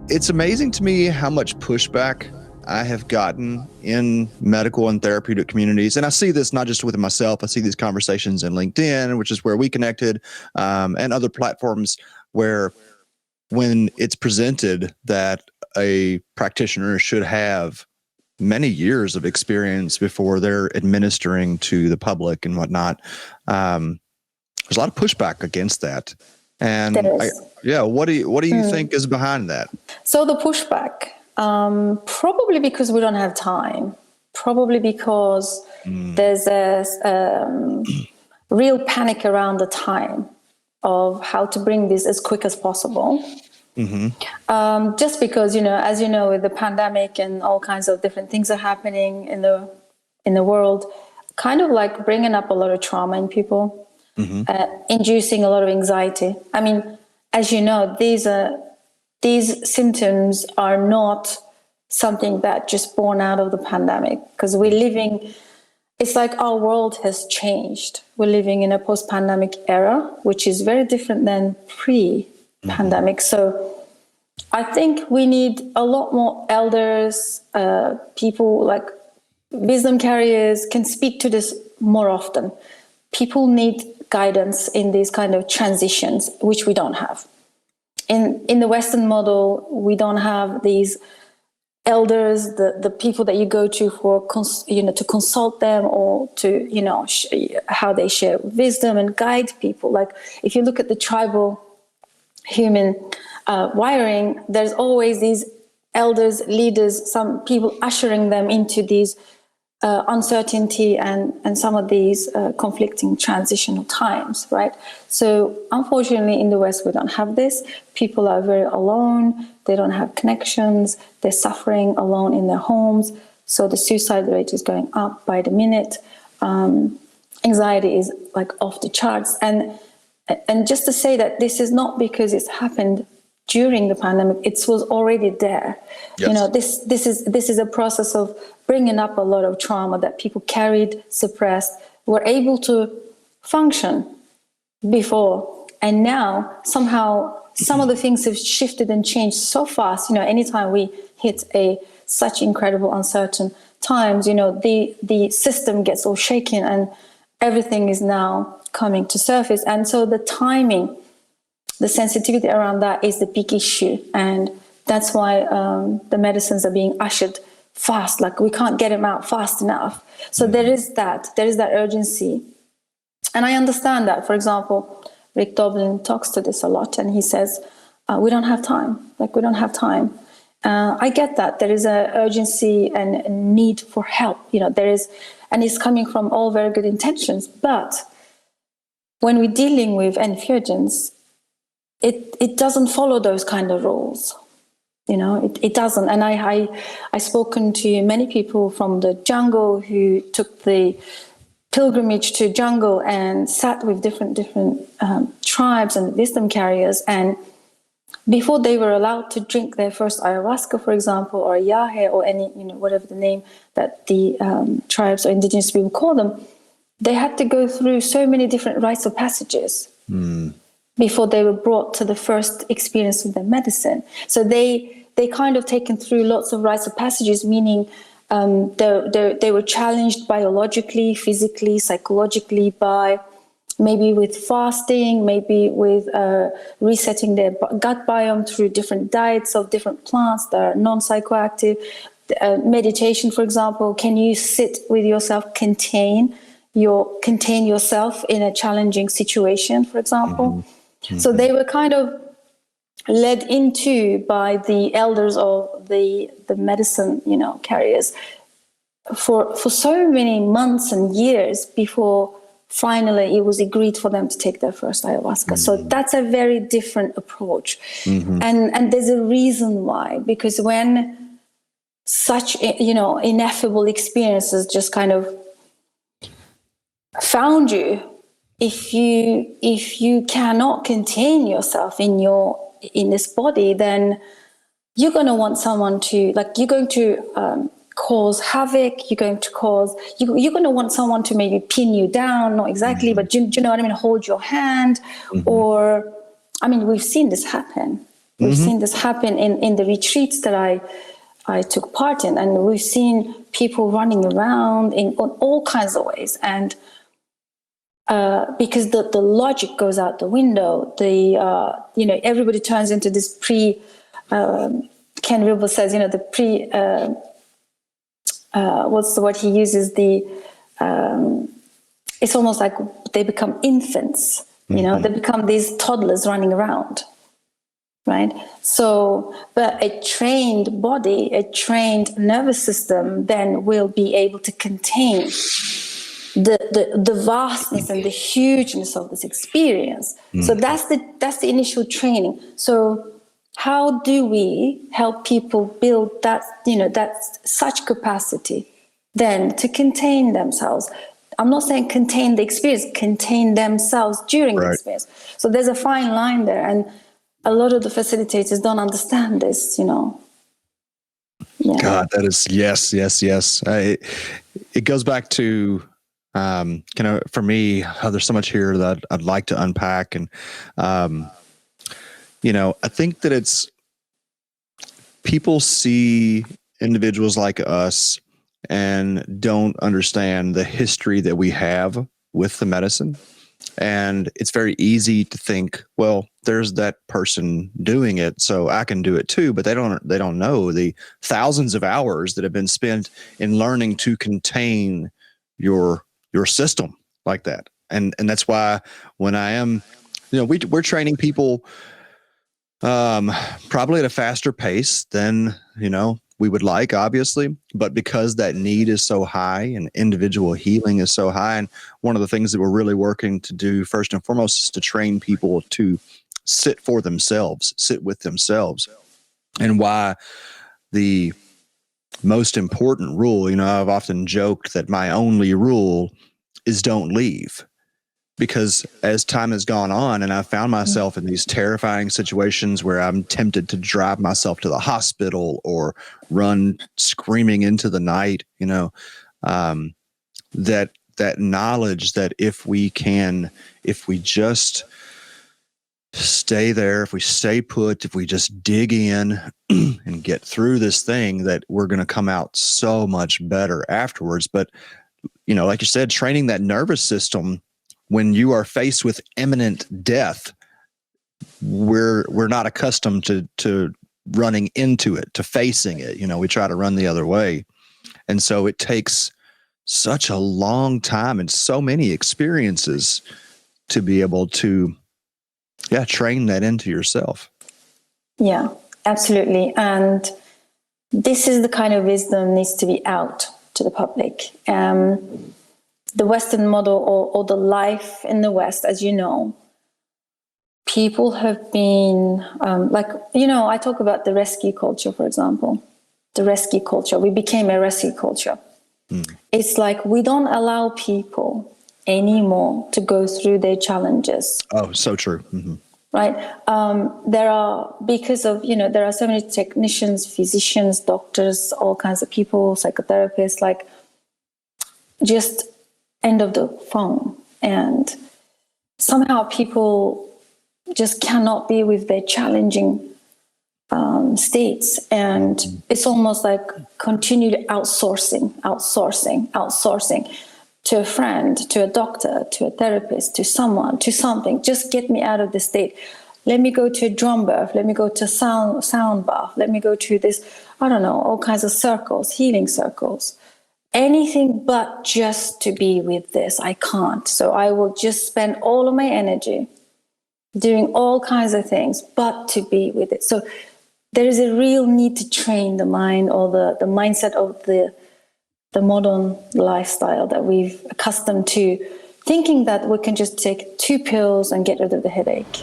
It's amazing to me how much pushback I have gotten in medical and therapeutic communities. And I see this not just with myself, I see these conversations in LinkedIn, which is where we connected, and other platforms where when it's presented that a practitioner should have many years of experience before they're administering to the public and whatnot, there's a lot of pushback against that. And what do you think is behind that? So the pushback, probably because we don't have time, probably because there's a real panic around the time of how to bring this as quick as possible. Just because, as you know, with the pandemic and all kinds of different things are happening in the world, kind of like bringing up a lot of trauma in people. Inducing a lot of anxiety. I mean, as you know, these symptoms are not something that just born out of the pandemic, because it's like our world has changed. We're living in a post-pandemic era, which is very different than pre-pandemic. So I think we need a lot more elders, people like wisdom carriers can speak to this more often. People need guidance in these kind of transitions, which we don't have. In the Western model, we don't have these elders, the people that you go to to consult them or to, how they share wisdom and guide people. Like if you look at the tribal human wiring, there's always these elders, leaders, some people ushering them into these uncertainty and some of these conflicting transitional times, right? So unfortunately in the West, we don't have this. People are very alone. They don't have connections. They're suffering alone in their homes. So the suicide rate is going up by the minute. Anxiety is like off the charts. And just to say that this is not because it's happened during the pandemic, it was already there. Yes. This is a process of bringing up a lot of trauma that people carried, suppressed, were able to function before, and now somehow some of the things have shifted and changed so fast. Anytime we hit such incredible uncertain times, the system gets all shaken and everything is now coming to surface. And so the timing, the sensitivity around that is the big issue. And that's why the medicines are being ushered fast. Like we can't get them out fast enough. So there is that urgency. And I understand that. For example, Rick Doblin talks to this a lot, and he says, we don't have time. Like we don't have time. I get that. There is an urgency and a need for help. There is, and it's coming from all very good intentions. But when we're dealing with entheogens, it doesn't follow those kind of rules. It doesn't. And I spoken to many people from the jungle who took the pilgrimage to jungle and sat with different tribes and wisdom carriers. And before they were allowed to drink their first ayahuasca, for example, or yahe, or any, whatever the name that the tribes or indigenous people call them, they had to go through so many different rites of passages before they were brought to the first experience with their medicine. So they kind of taken through lots of rites of passages, meaning they were challenged biologically, physically, psychologically, by maybe with fasting, maybe with resetting their gut biome through different diets of different plants that are non-psychoactive. Meditation, for example, can you sit with yourself, contain yourself in a challenging situation, for example? Mm-hmm. So they were kind of led into by the elders of the medicine, carriers for so many months and years before finally it was agreed for them to take their first ayahuasca. Mm-hmm. So that's a very different approach. Mm-hmm. And there's a reason why, because when such, ineffable experiences just kind of found you, if you cannot contain yourself in this body, then you're going to want someone to, you're going to cause havoc. You're going to want someone to maybe pin you down, not exactly, mm-hmm. but do you know what I mean? Hold your hand, mm-hmm. or, we've seen this happen. We've seen this happen in the retreats that I took part in, and we've seen people running around in all kinds of ways. And because the logic goes out the window, everybody turns into this Ken Wilber says, what's the word he uses? It's almost like they become infants, they become these toddlers running around, right? So, but a trained body, a trained nervous system then will be able to contain the vastness and the hugeness of this experience. So that's the initial training. So how do we help people build that, that such capacity then to contain themselves? I'm not saying contain the experience, contain themselves during the experience. So there's a fine line there, and a lot of the facilitators don't understand this, Yeah. God, that is yes. It goes back to for me, there's so much here that I'd like to unpack, and I think that it's people see individuals like us and don't understand the history that we have with the medicine. And it's very easy to think, well, there's that person doing it, so I can do it too. But they don't know the thousands of hours that have been spent in learning to contain your system like that. And that's why when I am, we're training people probably at a faster pace than, we would like, obviously, but because that need is so high and individual healing is so high. And one of the things that we're really working to do first and foremost is to train people to sit for themselves, sit with themselves. And why the most important rule, I've often joked that my only rule is don't leave. Because as time has gone on and I found myself in these terrifying situations where I'm tempted to drive myself to the hospital or run screaming into the night, that knowledge that if we just stay there, if we stay put, if we just dig in and get through this thing, that we're going to come out so much better afterwards. But, like you said, training that nervous system, when you are faced with imminent death, we're not accustomed to running into it, to facing it. We try to run the other way. And so it takes such a long time and so many experiences to be able to, train that into yourself. Yeah, absolutely. And this is the kind of wisdom needs to be out to the public. The Western model or the life in the West, as you know, people have been I talk about the rescue culture, for example. The rescue culture. We became a rescue culture. It's like we don't allow people anymore to go through their challenges. Oh, so true. Mm-hmm. Right. There are so many technicians, physicians, doctors, all kinds of people, psychotherapists, just end of the phone, and somehow people just cannot be with their challenging states, and it's almost like continued outsourcing to a friend, to a doctor, to a therapist, to someone, to something. Just get me out of this state. Let me go to a drum bath. Let me go to a sound bath. Let me go to this, all kinds of circles, healing circles. Anything but just to be with this. I can't. So I will just spend all of my energy doing all kinds of things, but to be with it. So there is a real need to train the mind, or the mindset of the modern lifestyle that we've accustomed to, thinking that we can just take 2 pills and get rid of the headache.